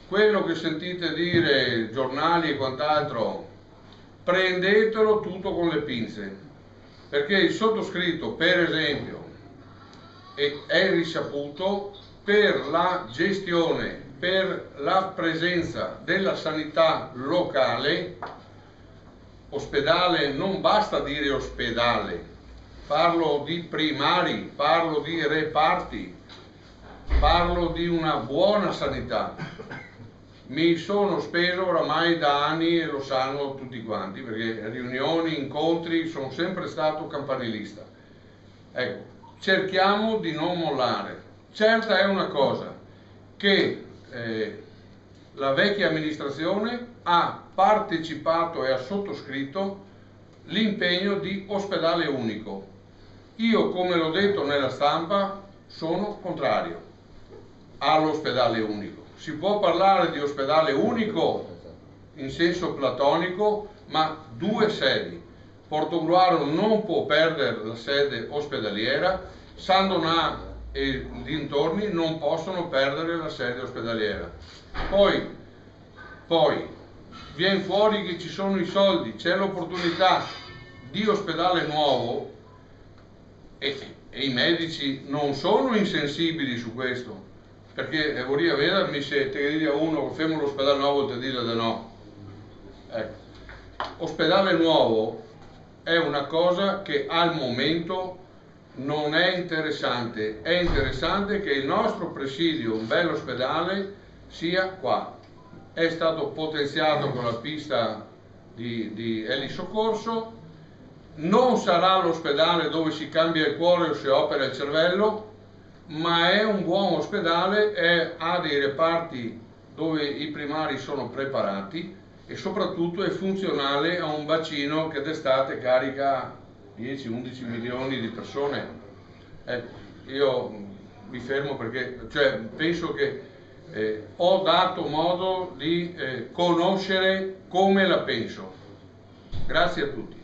quello che sentite dire, giornali e quant'altro, prendetelo tutto con le pinze, perché il sottoscritto, per esempio, è risaputo per la gestione, per la presenza della sanità locale. Ospedale non basta dire ospedale, parlo di primari, parlo di reparti, parlo di una buona sanità. Mi sono speso oramai da anni e lo sanno tutti quanti, perché riunioni, incontri, sono sempre stato campanilista. Ecco, cerchiamo di non mollare. Certa è una cosa, che la vecchia amministrazione ha partecipato e ha sottoscritto l'impegno di ospedale unico. Io, come l'ho detto nella stampa, sono contrario all'ospedale unico. Si può parlare di ospedale unico in senso platonico, ma due sedi. Portogruaro non può perdere la sede ospedaliera, San Donà e dintorni non possono perdere la sede ospedaliera. Poi viene fuori che ci sono i soldi, c'è l'opportunità di ospedale nuovo e i medici non sono insensibili su questo, perché vorrei vedermi se te dire a uno che fermo l'ospedale nuovo te dire di no. Ecco. Ospedale nuovo è una cosa che al momento non è interessante. È interessante che il nostro presidio, un bel ospedale, sia qua. È stato potenziato con la pista di elisoccorso. Non sarà l'ospedale dove si cambia il cuore o si opera il cervello, ma è un buon ospedale, ha dei reparti dove i primari sono preparati e soprattutto è funzionale a un bacino che d'estate carica 10-11 milioni di persone. Io mi fermo perché penso che ho dato modo di conoscere come la penso. Grazie a tutti.